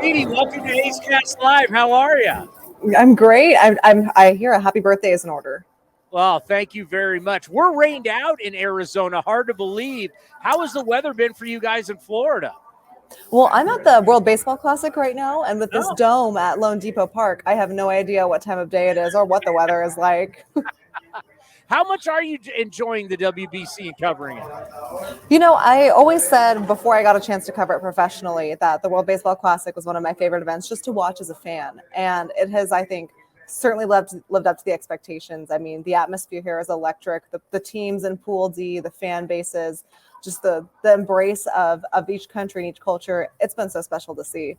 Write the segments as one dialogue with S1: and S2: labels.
S1: Katie, welcome to Ace Cast Live. How are you?
S2: I'm great. I hear a happy birthday is in order.
S1: Well, thank you very much. We're rained out in Arizona. Hard to believe. How has the weather been for you guys in Florida?
S2: Well, I'm at the World Baseball Classic right now, and with this
S1: Oh,
S2: dome at Lone Depot Park, I have no idea what time of day it is or what the weather is like.
S1: how much are you enjoying the WBC and covering it?
S2: I always said before I got a chance to cover it professionally that the World Baseball Classic was one of my favorite events just to watch as a fan. And it has, I think, certainly lived up to the expectations. I mean, the atmosphere here is electric. The teams in Pool D, the fan bases, just the embrace of each country and each culture. It's been so special to see.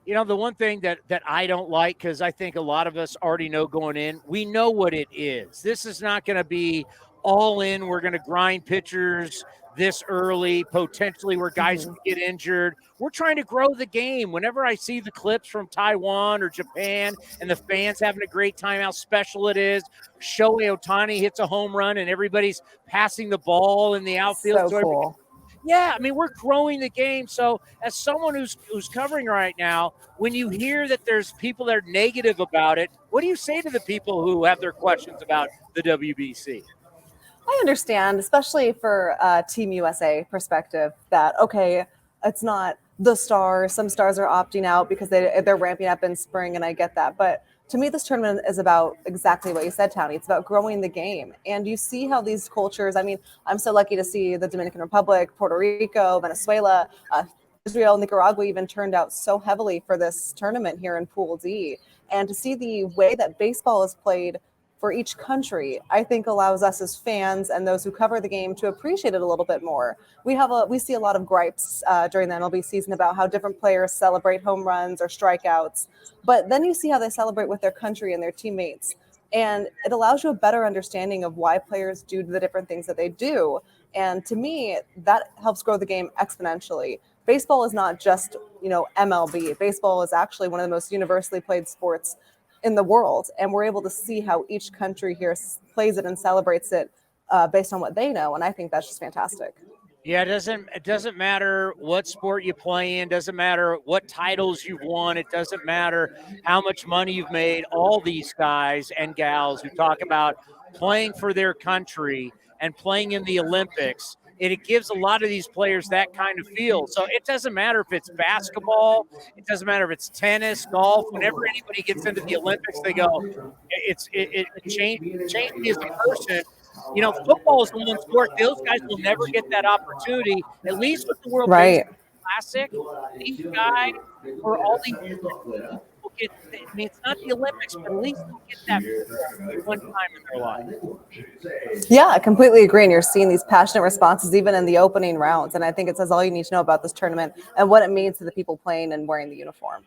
S1: You know, the one thing that I don't like, because I think a lot of us already know going in, we know what it is. This is not going to be all in. We're going to grind pitchers this early, potentially where guys can get injured. We're trying to grow the game. Whenever I see the clips from Taiwan or Japan and the fans having a great time, how special it is. Shohei Ohtani hits a home run and everybody's passing the ball in the outfield.
S2: So cool.
S1: Yeah, I mean, we're growing the game. So as someone who's covering right now, when you hear that there's people that are negative about it, what do you say to the people who have their questions about the WBC?
S2: I understand, especially for Team USA perspective, that, okay, it's not the stars. Some stars are opting out because they're ramping up in spring, and I get that. But to me, this tournament is about exactly what you said, Townie. It's about growing the game. And you see how these cultures, I mean, I'm so lucky to see the Dominican Republic, Puerto Rico, Venezuela, Israel, Nicaragua even turned out so heavily for this tournament here in Pool D. And to see the way that baseball is played for each country, I think allows us as fans and those who cover the game to appreciate it a little bit more. We see a lot of gripes during the MLB season about how different players celebrate home runs or strikeouts, but then you see how they celebrate with their country and their teammates. And it allows you a better understanding of why players do the different things that they do. And to me, that helps grow the game exponentially. Baseball is not just, MLB. Baseball is actually one of the most universally played sports in the world, and we're able to see how each country here plays it and celebrates it based on what they know, and I think that's just fantastic.
S1: Yeah, it doesn't matter what sport you play in, doesn't matter what titles you've won, it doesn't matter how much money you've made. All these guys and gals who talk about playing for their country and playing in the Olympics, it gives a lot of these players that kind of feel. So it doesn't matter if it's basketball, it doesn't matter if it's tennis, golf. Whenever anybody gets into the Olympics, they go, it changed me as a person. You know, football is the one sport. Those guys will never get that opportunity, at least with the World
S2: Right.
S1: Baseball Classic. These guys, for all these people get, I mean, it's not the Olympics, but at least they'll get that one time in their life.
S2: Yeah, I completely agree. And you're seeing these passionate responses even in the opening rounds. And I think it says all you need to know about this tournament and what it means to the people playing and wearing the uniform.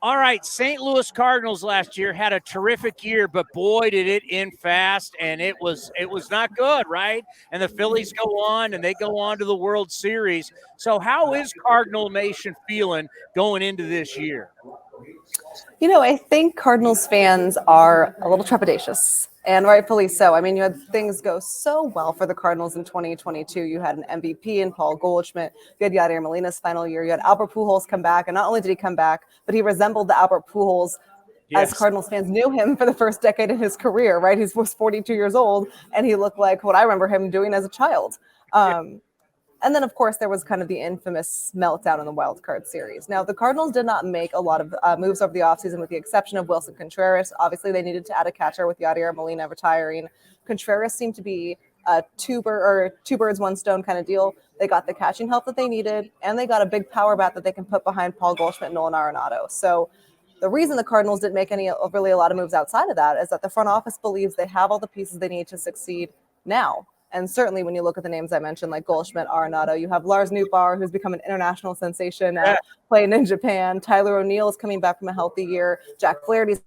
S1: All right, St. Louis Cardinals last year had a terrific year, but boy, did it end fast, and it was not good, right? And the Phillies go on, and they go on to the World Series. So how is Cardinal Nation feeling going into this year?
S2: I think Cardinals fans are a little trepidatious, and rightfully so. I mean, you had things go so well for the Cardinals in 2022. You had an MVP in Paul Goldschmidt. You had Yadier Molina's final year. You had Albert Pujols come back, and not only did he come back, but he resembled the Albert Pujols as Cardinals fans knew him for the first decade in his career, right? He was 42 years old, and he looked like what I remember him doing as a child. And then, of course, there was kind of the infamous meltdown in the wild card series. Now, the Cardinals did not make a lot of moves over the offseason with the exception of Wilson Contreras. Obviously, they needed to add a catcher with Yadier Molina retiring. Contreras seemed to be a two birds, one stone kind of deal. They got the catching help that they needed, and they got a big power bat that they can put behind Paul Goldschmidt and Nolan Arenado. So the reason the Cardinals didn't make really a lot of moves outside of that is that the front office believes they have all the pieces they need to succeed now. And certainly when you look at the names I mentioned, like Goldschmidt, Arenado, you have Lars Nootbaar, who's become an international sensation playing in Japan. Tyler O'Neill is coming back from a healthy year. Jack Flaherty's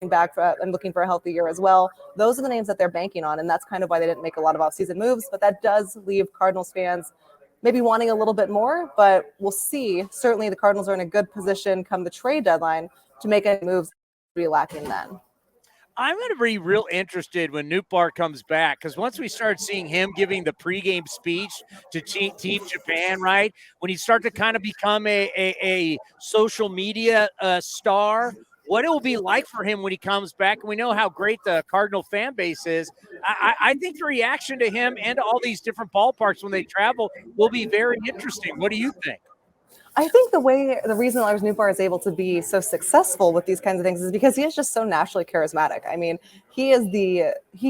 S2: coming back and looking for a healthy year as well. Those are the names that they're banking on, and that's kind of why they didn't make a lot of offseason moves. But that does leave Cardinals fans maybe wanting a little bit more, but we'll see. Certainly the Cardinals are in a good position come the trade deadline to make any moves to be lacking then.
S1: I'm going to be real interested when Newbar comes back, because once we start seeing him giving the pregame speech to Team Japan, right, when he start to kind of become a social media star, what it will be like for him when he comes back. And we know how great the Cardinal fan base is. I think the reaction to him and to all these different ballparks when they travel will be very interesting. What do you think?
S2: I think the reason Lars Nootbaar is able to be so successful with these kinds of things is because he is just so naturally charismatic. I mean, he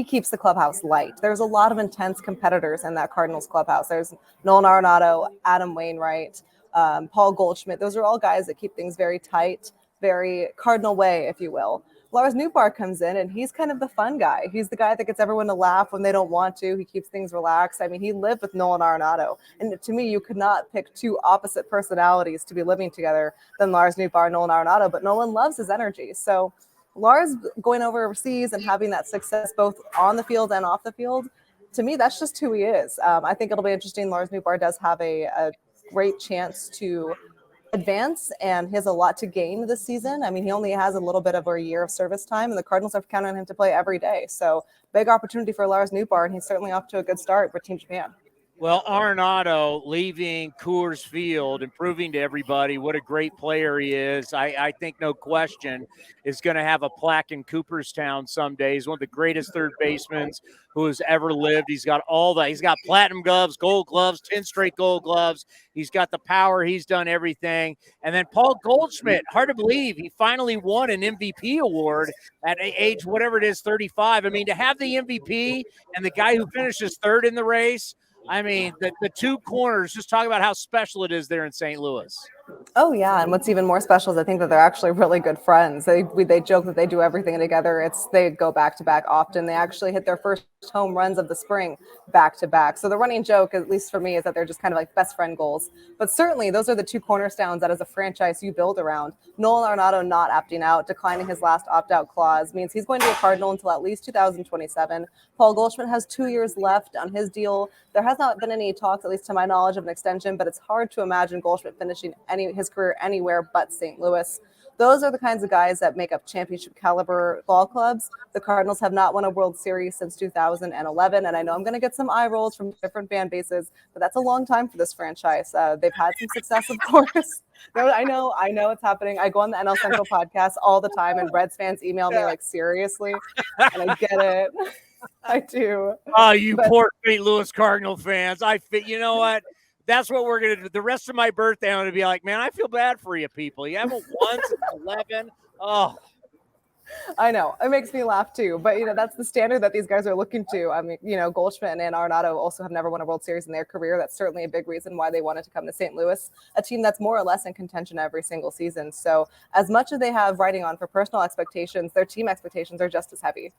S2: keeps the clubhouse light. There's a lot of intense competitors in that Cardinals clubhouse. There's Nolan Arenado, Adam Wainwright, Paul Goldschmidt. Those are all guys that keep things very tight, very Cardinal way, if you will. Lars Nootbaar comes in and he's kind of the fun guy. He's the guy that gets everyone to laugh when they don't want to. He keeps things relaxed. I mean, he lived with Nolan Arenado. And to me, you could not pick two opposite personalities to be living together than Lars Nootbaar and Nolan Arenado. But Nolan loves his energy. So Lars going overseas and having that success both on the field and off the field, to me, that's just who he is. I think it'll be interesting. Lars Nootbaar does have a great chance to advance, and he has a lot to gain this season. I mean, he only has a little bit over a year of service time, and the Cardinals are counting on him to play every day. So big opportunity for Lars Nootbaar, and he's certainly off to a good start for Team Japan.
S1: Well, Arenado leaving Coors Field and proving to everybody what a great player he is, I think no question, is going to have a plaque in Cooperstown someday. He's one of the greatest third basemen who has ever lived. He's got all that. He's got platinum gloves, gold gloves, 10 straight gold gloves. He's got the power. He's done everything. And then Paul Goldschmidt, hard to believe, he finally won an MVP award at age whatever it is, 35. I mean, to have the MVP and the guy who finishes third in the race, I mean, the two corners, just talk about how special it is there in St. Louis.
S2: Oh, yeah. And what's even more special is I think that they're actually really good friends. They joke that they do everything together. They go back to back often. They actually hit their first home runs of the spring back to back. So the running joke, at least for me, is that they're just kind of like best friend goals. But certainly those are the two cornerstones that as a franchise you build around. Nolan Arenado not opting out, declining his last opt-out clause, means he's going to be a Cardinal until at least 2027. Paul Goldschmidt has 2 years left on his deal. There has not been any talks, at least to my knowledge, of an extension, but it's hard to imagine Goldschmidt finishing his career anywhere but St. Louis. Those are the kinds of guys that make up championship caliber ball clubs. The Cardinals have not won a World Series since 2011, and I know I'm going to get some eye rolls from different fan bases, but that's a long time for this franchise. They've had some success, of course. No, I know it's happening. I go on the NL Central podcast all the time, and Reds fans email me like, seriously, and I get it. I do.
S1: Oh, you poor St. Louis Cardinal fans. You know what? That's what we're going to do. The rest of my birthday, I'm going to be like, man, I feel bad for you people. You haven't won since 11. Oh.
S2: I know. It makes me laugh too. But, that's the standard that these guys are looking to. I mean, Goldschmidt and Arenado also have never won a World Series in their career. That's certainly a big reason why they wanted to come to St. Louis, a team that's more or less in contention every single season. So as much as they have writing on for personal expectations, their team expectations are just as heavy.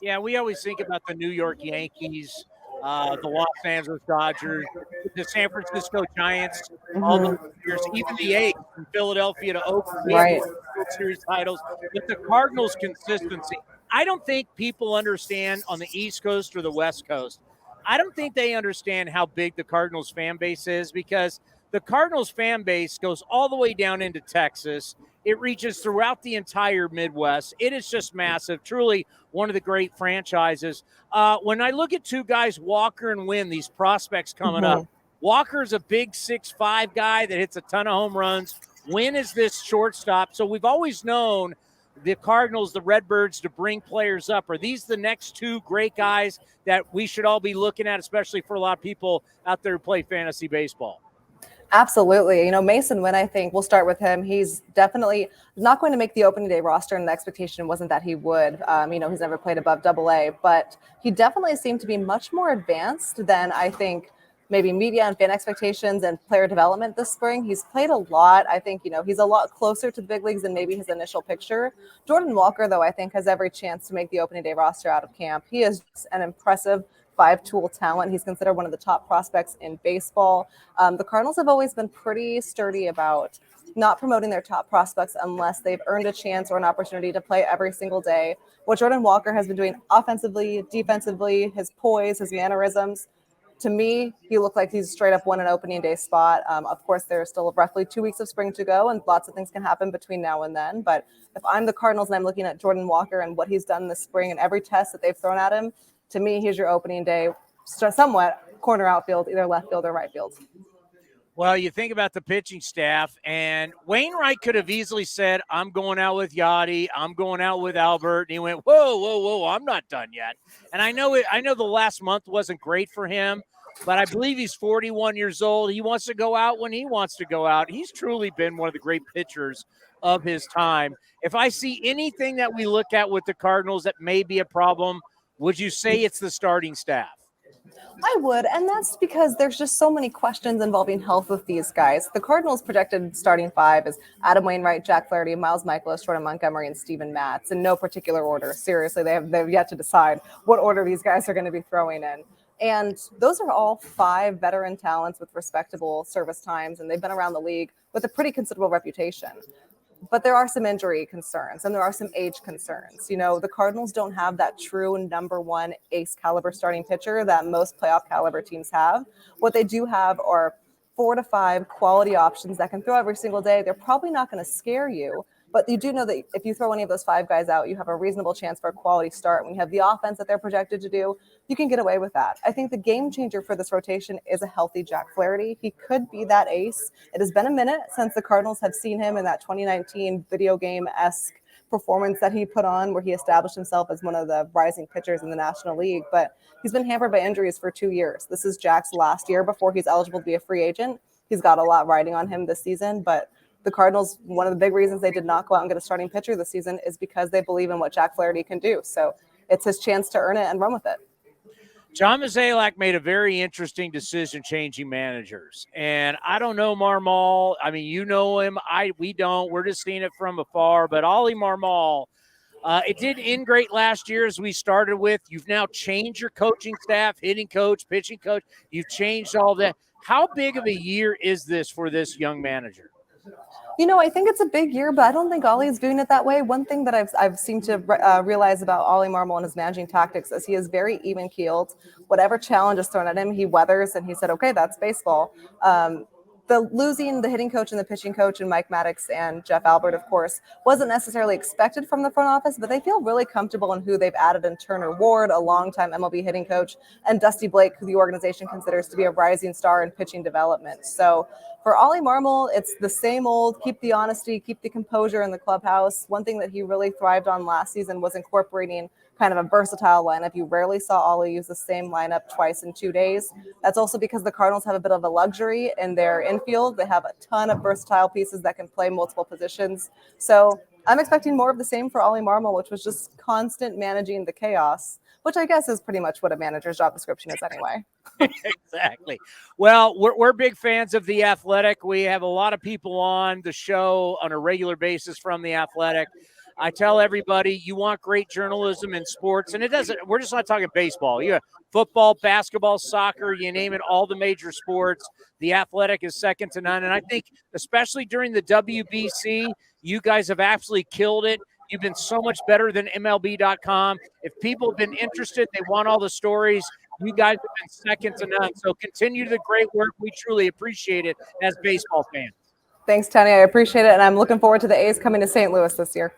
S1: Yeah, we always think about the New York Yankees, the Los Angeles Dodgers, the San Francisco Giants, all those years, even the A's from Philadelphia to Oakland,
S2: right?
S1: World Series titles. But the Cardinals' consistency, I don't think people understand on the East Coast or the West Coast. I don't think they understand how big the Cardinals fan base is, because the Cardinals fan base goes all the way down into Texas. It reaches throughout the entire Midwest. It is just massive. Truly one of the great franchises. When I look at two guys, Walker and Wynn, these prospects coming up, Walker's a big 6'5" guy that hits a ton of home runs. Wynn is this shortstop. So we've always known the Cardinals, the Redbirds, to bring players up. Are these the next two great guys that we should all be looking at, especially for a lot of people out there who play fantasy baseball?
S2: Absolutely. Mason Wynn, I think we'll start with him. He's definitely not going to make the opening day roster, and the expectation wasn't that he would. He's never played above AA, but he definitely seemed to be much more advanced than I think maybe media and fan expectations and player development this spring. He's played a lot. I think, he's a lot closer to the big leagues than maybe his initial picture. Jordan Walker, though, I think has every chance to make the opening day roster out of camp. He is an impressive five-tool talent. He's considered one of the top prospects in baseball. The Cardinals have always been pretty sturdy about not promoting their top prospects unless they've earned a chance or an opportunity to play every single day. What Jordan Walker has been doing offensively, defensively, his poise, his mannerisms, To me, he looked like he's straight up won an opening day spot. Of course, there's still roughly 2 weeks of spring to go, and lots of things can happen between now and then. But if I'm the Cardinals and I'm looking at Jordan Walker and what he's done this spring and every test that they've thrown at him, to me, he's your opening day, somewhat corner outfield, either left field or right field.
S1: Well, you think about the pitching staff, and Wainwright could have easily said, I'm going out with Yachty, I'm going out with Albert. And he went, whoa, I'm not done yet. And I know the last month wasn't great for him, but I believe he's 41 years old. He wants to go out when he wants to go out. He's truly been one of the great pitchers of his time. If I see anything that we look at with the Cardinals that may be a problem, would you say it's the starting staff?
S2: I would, and that's because there's just so many questions involving health with these guys. The Cardinals' projected starting five is Adam Wainwright, Jack Flaherty, Miles Michaelis, Jordan Montgomery, and Steven Matz in no particular order. Seriously, they've yet to decide what order these guys are going to be throwing in. And those are all 5 veteran talents with respectable service times, and they've been around the league with a pretty considerable reputation. But there are some injury concerns and there are some age concerns. You know, the Cardinals don't have that true number one ace caliber starting pitcher that most playoff caliber teams have. What they do have are 4 to 5 quality options that can throw every single day. They're probably not going to scare you, but you do know that if you throw any of those 5 guys out, you have a reasonable chance for a quality start. When you have the offense that they're projected to do, you can get away with that. I think the game changer for this rotation is a healthy Jack Flaherty. He could be that ace. It has been a minute since the Cardinals have seen him in that 2019 video game-esque performance that he put on where he established himself as one of the rising pitchers in the National League, but he's been hampered by injuries for 2 years. This is Jack's last year before he's eligible to be a free agent. He's got a lot riding on him this season, but the Cardinals, one of the big reasons they did not go out and get a starting pitcher this season is because they believe in what Jack Flaherty can do. So it's his chance to earn it and run with it.
S1: John Mozeliak made a very interesting decision changing managers. And I don't know Marmol. I mean, you know him. We don't. We're just seeing it from afar. But Ollie Marmol, it didn't end great last year as we started with. You've now changed your coaching staff, hitting coach, pitching coach. You've changed all that. How big of a year is this for this young manager?
S2: You know, I think it's a big year, but I don't think Ollie is viewing it that way. One thing that I've seemed to realize about Ollie Marmol and his managing tactics is he is very even-keeled. Whatever challenge is thrown at him, he weathers, and he said, okay, that's baseball. The losing the hitting coach and the pitching coach and Mike Maddox and Jeff Albert, of course, wasn't necessarily expected from the front office, but they feel really comfortable in who they've added in Turner Ward, a longtime MLB hitting coach, and Dusty Blake, who the organization considers to be a rising star in pitching development. So for Ollie Marmol, it's the same old, keep the honesty, keep the composure in the clubhouse. One thing that he really thrived on last season was incorporating kind of a versatile lineup. You rarely saw Ollie use the same lineup twice in 2 days. That's also because the Cardinals have a bit of a luxury in their infield. They have a ton of versatile pieces that can play multiple positions. So I'm expecting more of the same for Ollie Marmol, which was just constant managing the chaos, which I guess is pretty much what a manager's job description is anyway.
S1: Exactly. Well, we're big fans of The Athletic. We have a lot of people on the show on a regular basis from The Athletic. I tell everybody, you want great journalism in sports, and we're just not talking baseball. You have football, basketball, soccer, you name it, all the major sports. The Athletic is second to none. And I think, especially during the WBC, you guys have absolutely killed it. You've been so much better than MLB.com. If people have been interested, they want all the stories, you guys have been second to none. So continue the great work. We truly appreciate it as baseball fans.
S2: Thanks, Tony. I appreciate it, and I'm looking forward to the A's coming to St. Louis this year.